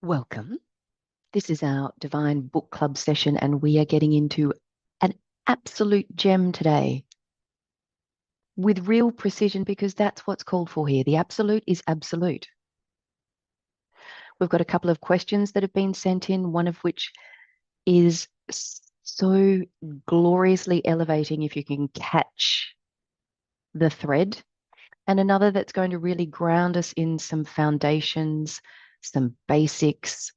Welcome. This is our Divine Book Club session, and we are getting into an absolute gem today with real precision because that's what's called for here. The absolute is absolute. We've got a couple of questions that have been sent in, one of which is so gloriously elevating if you can catch the thread, and another that's going to really ground us in some foundations, some basics,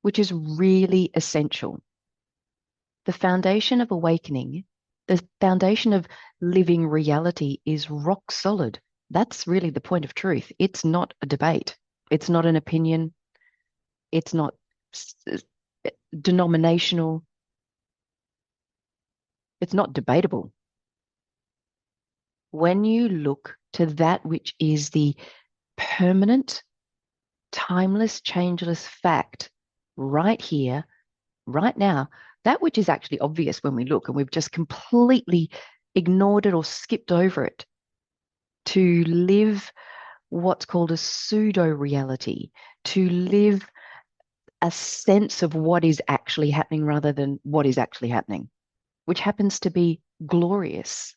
which is really essential. The foundation of awakening, the foundation of living reality is rock solid. That's really the point of truth. It's not a debate. It's not an opinion. It's not denominational. It's not debatable. When you look to that which is the permanent, timeless, changeless fact right here, right now, that which is actually obvious when we look and we've just completely ignored it or skipped over it to live what's called a pseudo reality, to live a sense of what is actually happening rather than what is actually happening, which happens to be glorious,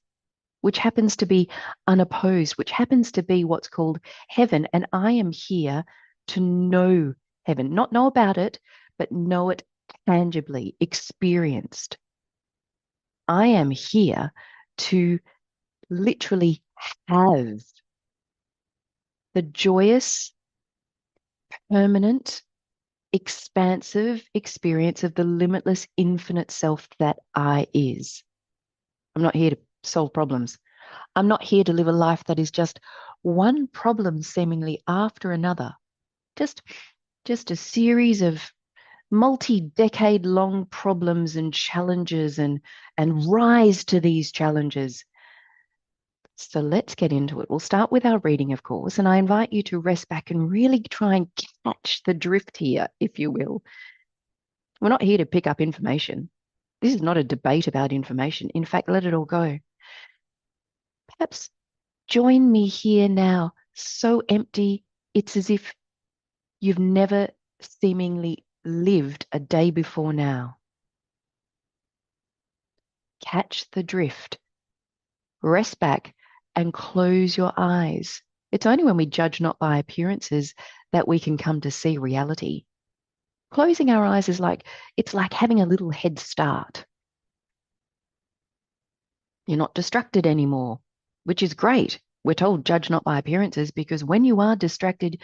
which happens to be unopposed, which happens to be what's called heaven. And I am here to know heaven, not know about it, but know it tangibly, experienced. I am here to literally have the joyous, permanent, expansive experience of the limitless, infinite self that I is. I'm not here to solve problems. I'm not here to live a life that is just one problem seemingly after another. Just, just a series of multi-decade long problems and challenges and rise to these challenges. So let's get into it. We'll start with our reading, of course, and I invite you to rest back and really try and catch the drift here, if you will. We're not here to pick up information. This is not a debate about information. In fact, let it all go. Perhaps join me here now, so empty, it's as if you've never seemingly lived a day before now. Catch the drift. Rest back and close your eyes. It's only when we judge not by appearances that we can come to see reality. Closing our eyes is it's like having a little head start. You're not distracted anymore, which is great. We're told judge not by appearances because when you are distracted,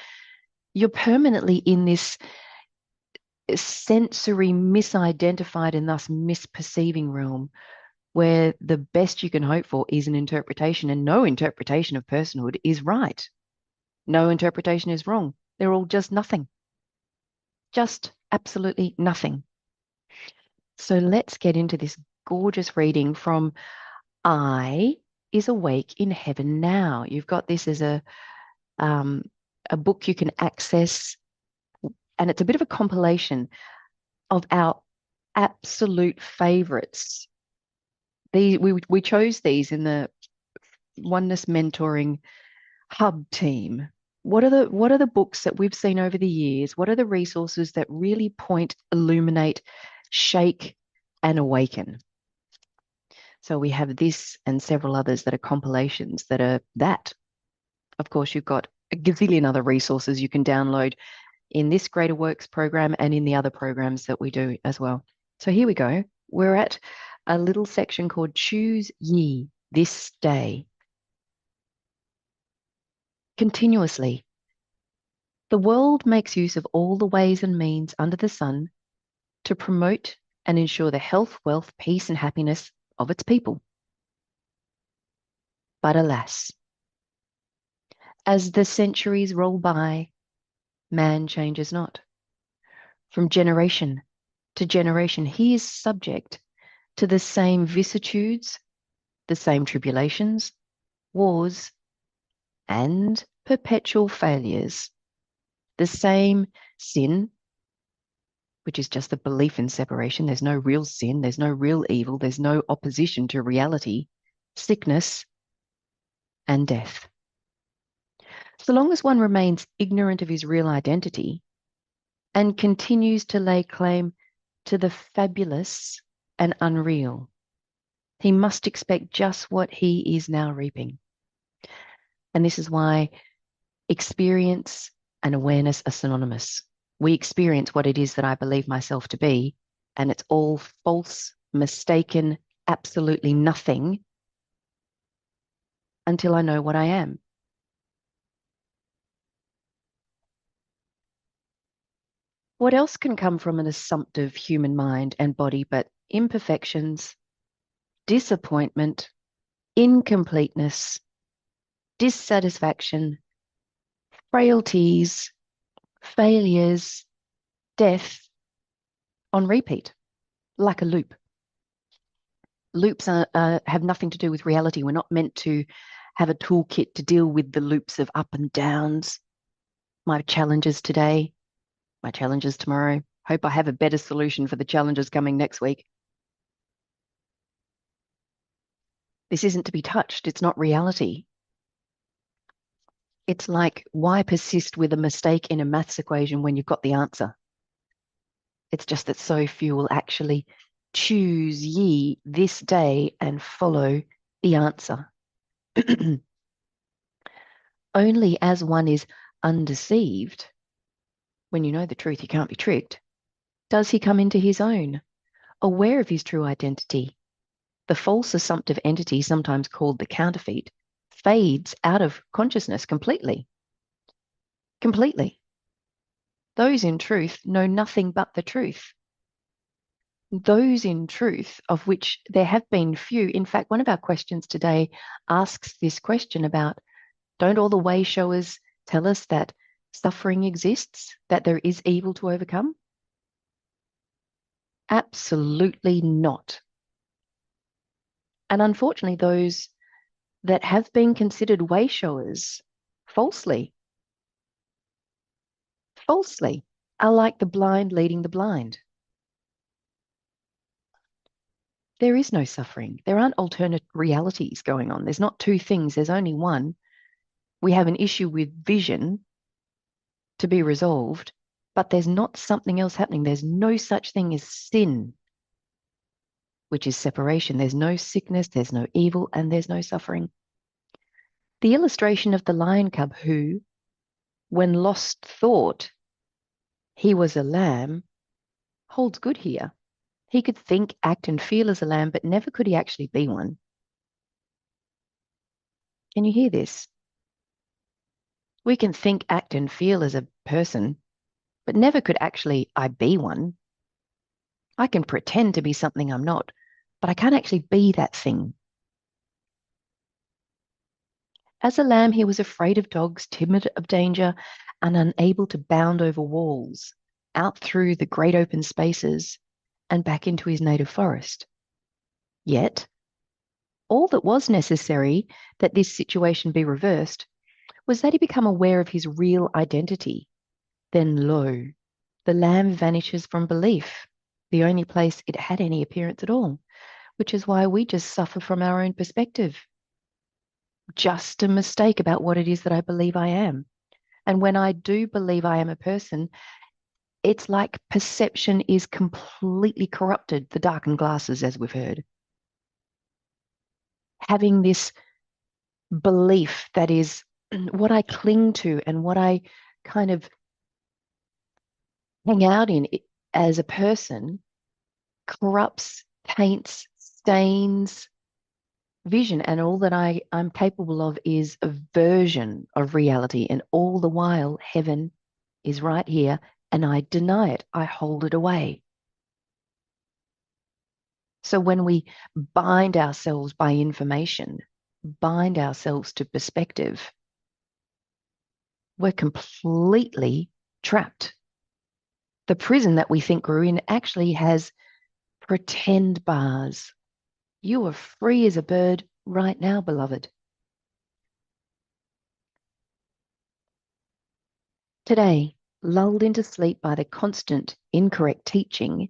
you're permanently in this sensory misidentified and thus misperceiving realm where the best you can hope for is an interpretation, and no interpretation of personhood is right. No interpretation is wrong. They're all just nothing. Just absolutely nothing. So let's get into this gorgeous reading from I is Awake in Heaven Now. You've got this as a book you can access, and it's a bit of a compilation of our absolute favorites. We chose these in the Oneness Mentoring Hub team. What are the books that we've seen over the years? What are the resources that really point, illuminate, shake, and awaken? So we have this and several others that are compilations that are that. Of course, you've got a gazillion other resources you can download in this Greater Works program and in the other programs that we do as well. So here we go. We're at a little section called Choose Ye This Day. Continuously, the world makes use of all the ways and means under the sun to promote and ensure the health, wealth, peace, and happiness of its people. But alas, as the centuries roll by, man changes not. From generation to generation, he is subject to the same vicissitudes, the same tribulations, wars, and perpetual failures, the same sin, which is just the belief in separation. There's no real sin, there's no real evil, there's no opposition to reality, sickness, and death. So long as one remains ignorant of his real identity, and continues to lay claim to the fabulous and unreal. He must expect just what he is now reaping. And this is why experience and awareness are synonymous. We experience what it is that I believe myself to be, and it's all false, mistaken, absolutely nothing until I know what I am. What else can come from an assumptive human mind and body but imperfections, disappointment, incompleteness, dissatisfaction, frailties, failures, death on repeat, like a loop. Loops have nothing to do with reality. We're not meant to have a toolkit to deal with the loops of up and downs. My challenges today, my challenges tomorrow. Hope I have a better solution for the challenges coming next week. This isn't to be touched. It's not reality. It's like, why persist with a mistake in a maths equation when you've got the answer? It's just that so few will actually choose ye this day and follow the answer. Only as one is undeceived, when you know the truth, you can't be tricked, does he come into his own, aware of his true identity. The false assumptive entity, sometimes called the counterfeit, fades out of consciousness completely. Completely. Those in truth know nothing but the truth. Those in truth, of which there have been few. In fact, one of our questions today asks this question about, don't all the way showers tell us that suffering exists, that there is evil to overcome? Absolutely not. And unfortunately, those that have been considered way showers falsely, are like the blind leading the blind. There is no suffering. There aren't alternate realities going on. There's not two things. There's only one. We have an issue with vision to be resolved, but there's not something else happening. There's no such thing as sin, which is separation. There's no sickness, there's no evil, and there's no suffering. The illustration of the lion cub who, when lost thought he was a lamb, holds good here. He could think, act, and feel as a lamb, but never could he actually be one. Can you hear this? We can think, act, and feel as a person, but never could actually I be one. I can pretend to be something I'm not, but I can't actually be that thing. As a lamb, he was afraid of dogs, timid of danger, and unable to bound over walls, out through the great open spaces, and back into his native forest. Yet, all that was necessary that this situation be reversed was that he become aware of his real identity. Then, lo, the lamb vanishes from belief, the only place it had any appearance at all, which is why we just suffer from our own perspective. Just a mistake about what it is that I believe I am. And when I do believe I am a person, it's like perception is completely corrupted, the darkened glasses, as we've heard. Having this belief that is what I cling to and what I kind of hang out in as a person corrupts, taints, stains vision. And all that I'm capable of is a version of reality. And all the while, heaven is right here, and I deny it. I hold it away. So when we bind ourselves by information, bind ourselves to perspective, we're completely trapped. The prison that we think we're in actually has pretend bars. You are free as a bird right now, beloved. Today, lulled into sleep by the constant incorrect teaching,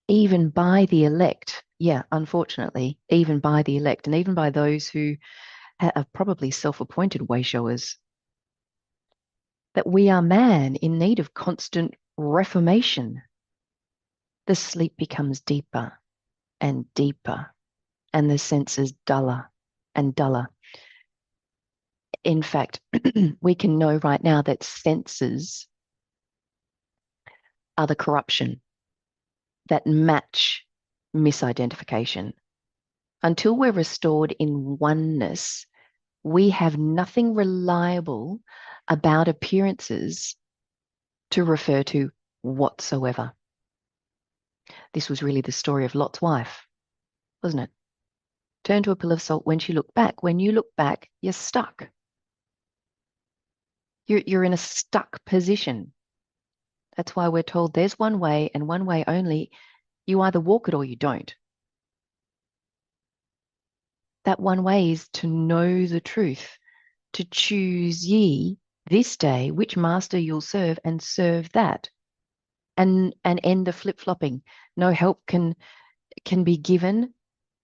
even by the elect, yeah, unfortunately, even by the elect, and even by those who are probably self-appointed way showers, that we are man in need of constant reformation, the sleep becomes deeper and deeper, and the senses duller and duller. In fact, we can know right now that senses are the corruption that match misidentification. Until we're restored in oneness, we have nothing reliable about appearances to refer to whatsoever. This was really the story of Lot's wife, wasn't it? Turn to a pillar of salt when she looked back. When you look back, you're stuck. You're in a stuck position. That's why we're told there's one way and one way only. You either walk it or you don't. That one way is to know the truth, to choose ye this day which master you'll serve and serve that, and end the flip-flopping. No help can be given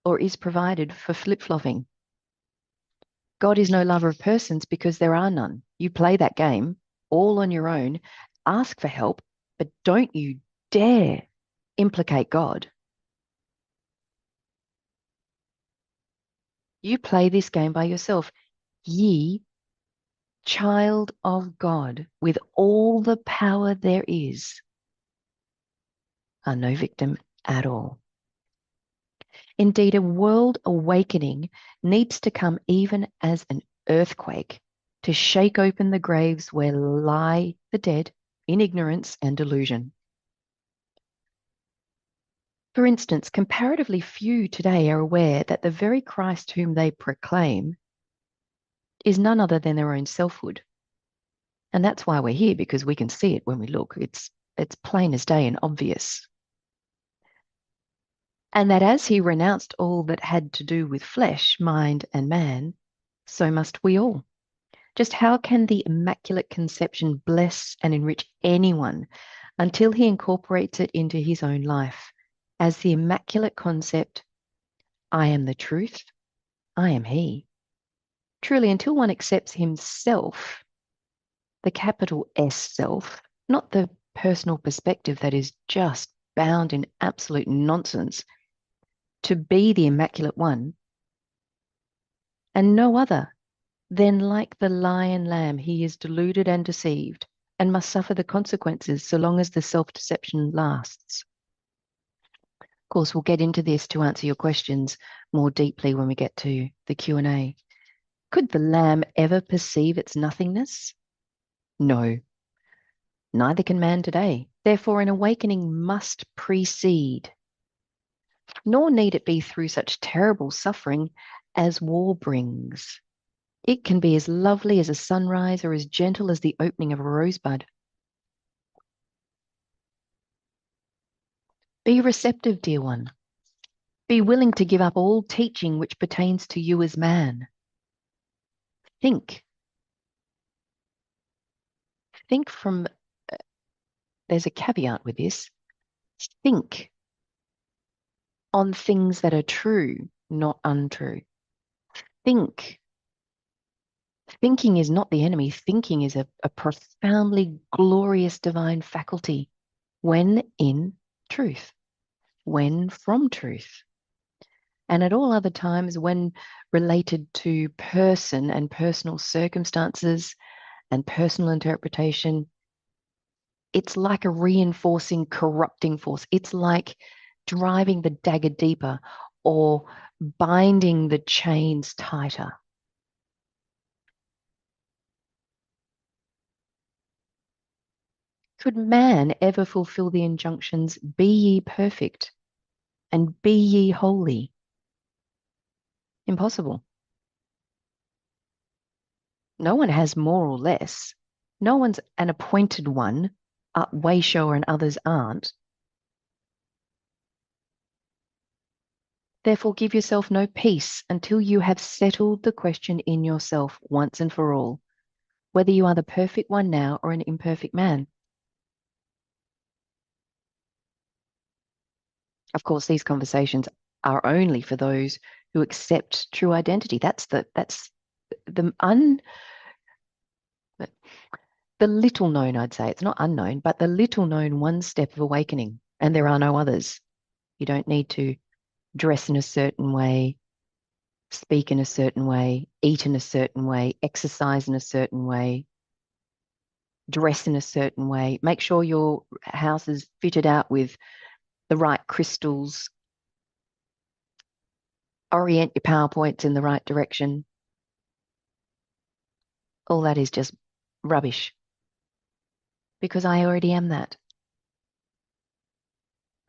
or is provided for flip-flopping. God is no lover of persons because there are none. You play that game all on your own, ask for help, but don't you dare implicate God. You play this game by yourself. Ye, child of God, with all the power there is, are no victim at all. Indeed, a world awakening needs to come even as an earthquake to shake open the graves where lie the dead in ignorance and delusion. For instance, comparatively few today are aware that the very Christ whom they proclaim is none other than their own selfhood. And that's why we're here, because we can see it when we look. It's plain as day and obvious. And that as he renounced all that had to do with flesh, mind, and man, so must we all. Just how can the Immaculate Conception bless and enrich anyone until he incorporates it into his own life? As the Immaculate Concept, I am the truth, I am he. Truly, until one accepts himself, the capital S self, not the personal perspective that is just bound in absolute nonsense, to be the Immaculate One, and no other, then like the lion lamb, he is deluded and deceived, and must suffer the consequences so long as the self-deception lasts. Of course, we'll get into this to answer your questions more deeply when we get to the Q&A. Could the lamb ever perceive its nothingness? No. Neither can man today. Therefore, an awakening must precede. Nor need it be through such terrible suffering as war brings. It can be as lovely as a sunrise or as gentle as the opening of a rosebud. Be receptive, dear one. Be willing to give up all teaching which pertains to you as man. Think. Think from, there's a caveat with this. Think on things that are true, not untrue. Think. Thinking is not the enemy. Thinking is a profoundly glorious divine faculty when in truth, when from truth. And at all other times, when related to person and personal circumstances and personal interpretation, it's like a reinforcing, corrupting force. It's like driving the dagger deeper or binding the chains tighter. Could man ever fulfill the injunctions, be ye perfect and be ye holy? Impossible. No one has more or less. No one's an appointed one, way shower and others aren't. Therefore, give yourself no peace until you have settled the question in yourself once and for all, whether you are the perfect one now or an imperfect man. Of course, these conversations are only for those who accept true identity. That's the The little known, I'd say, it's not unknown, but the little known one step of awakening, and there are no others. You don't need to dress in a certain way, speak in a certain way, eat in a certain way, exercise in a certain way, dress in a certain way. Make sure your house is fitted out with the right crystals. Orient your PowerPoints in the right direction. All that is just rubbish because I already am that.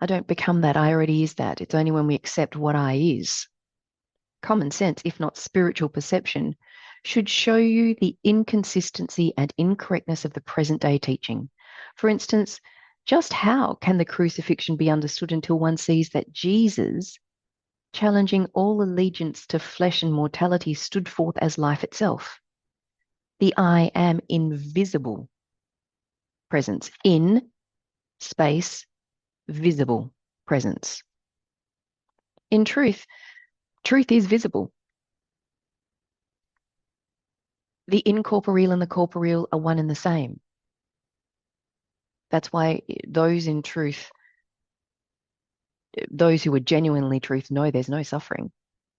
I don't become that. I already is that. It's only when we accept what I is. Common sense, if not spiritual perception, should show you the inconsistency and incorrectness of the present day teaching. For instance, just how can the crucifixion be understood until one sees that Jesus, challenging all allegiance to flesh and mortality, stood forth as life itself? The I am invisible presence, in space, visible presence. In truth, truth is visible. The incorporeal and the corporeal are one and the same. That's why those in truth, those who are genuinely truth, know there's no suffering,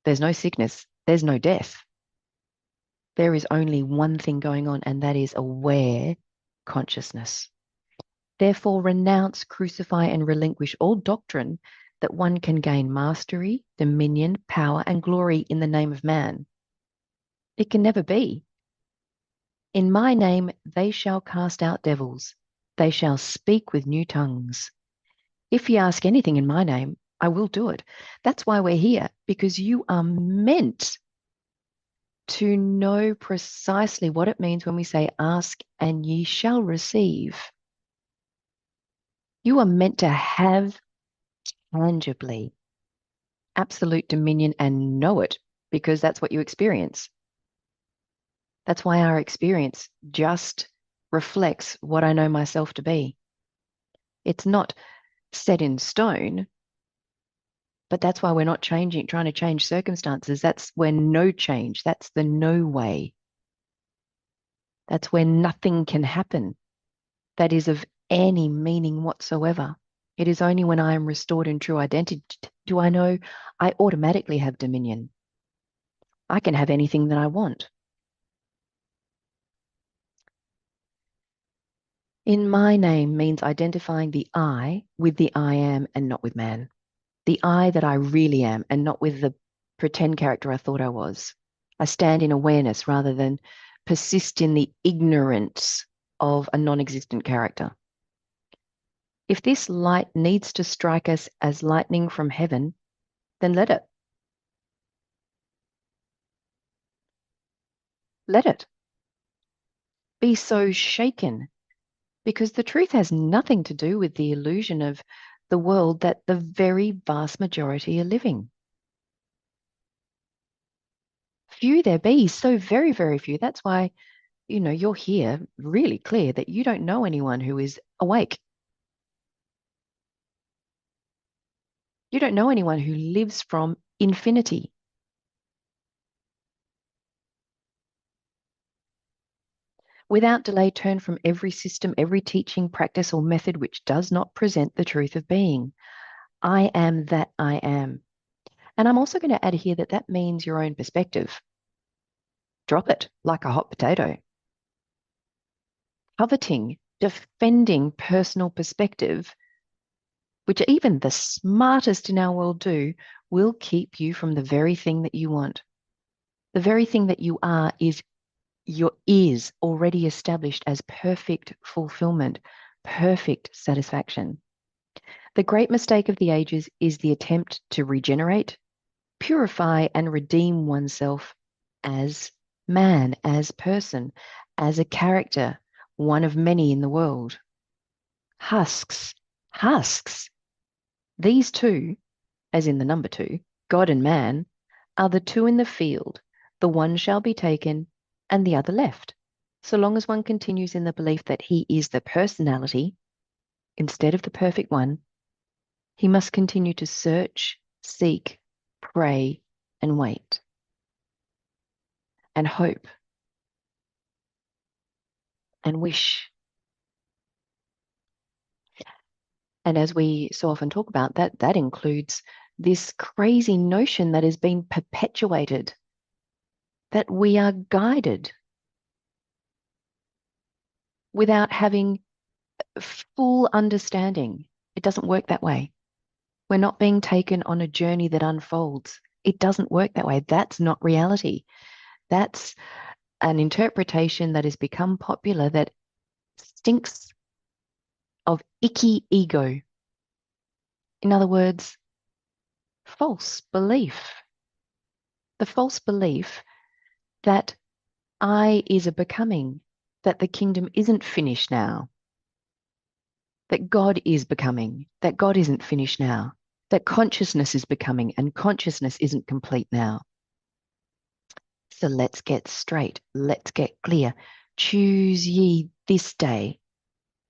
there's no sickness, there's no death. There is only one thing going on, and that is aware consciousness. Therefore, renounce, crucify, and relinquish all doctrine that one can gain mastery, dominion, power, and glory in the name of man. It can never be. In my name they shall cast out devils. They shall speak with new tongues. If you ask anything in my name, I will do it. That's why we're here, because you are meant to know precisely what it means when we say, ask and ye shall receive. You are meant to have tangibly absolute dominion and know it, because that's what you experience. That's why our experience just reflects what I know myself to be. It's not set in stone, but that's why we're not trying to change circumstances. That's where no change, that's the no way. That's where nothing can happen that is of any meaning whatsoever. It is only when I am restored in true identity do I know I automatically have dominion. I can have anything that I want. In my name means identifying the I with the I am and not with man. The I that I really am and not with the pretend character I thought I was. I stand in awareness rather than persist in the ignorance of a non-existent character. If this light needs to strike us as lightning from heaven, then let it. Let it. Be so shaken, because the truth has nothing to do with the illusion of the world that the very vast majority are living. Few there be, so very, very few. That's why, you're here really clear that you don't know anyone who is awake. You don't know anyone who lives from infinity. Without delay, turn from every system, every teaching, practice, or method which does not present the truth of being. I am that I am. And I'm also going to add here that that means your own perspective. Drop it like a hot potato. Coveting, defending personal perspective, which even the smartest in our world do, will keep you from the very thing that you want. The very thing that you are is already established as perfect fulfillment, perfect satisfaction. The great mistake of the ages is the attempt to regenerate, purify, and redeem oneself as man, as person, as a character, one of many in the world. Husks, husks. These two, as in the number two, God and man, are the two in the field. The one shall be taken and the other left. So long as one continues in the belief that he is the personality instead of the perfect one, he must continue to search, seek, pray, and wait, and hope. and wish. And as we so often talk about, that includes this crazy notion that is being perpetuated, that we are guided without having full understanding. It doesn't work that way. We're not being taken on a journey that unfolds. It doesn't work that way. That's not reality. That's an interpretation that has become popular that stinks of icky ego. In other words, false belief. The false belief that I is a becoming, that the kingdom isn't finished now, that God is becoming, that God isn't finished now, that consciousness is becoming and consciousness isn't complete now. So let's get straight. Let's get clear. Choose ye this day,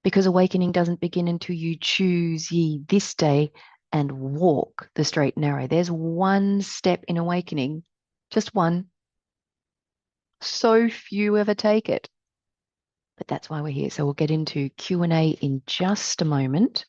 because awakening doesn't begin until you choose ye this day and walk the straight and narrow. There's one step in awakening, just one. So few ever take it. But that's why we're here. So we'll get into Q&A in just a moment.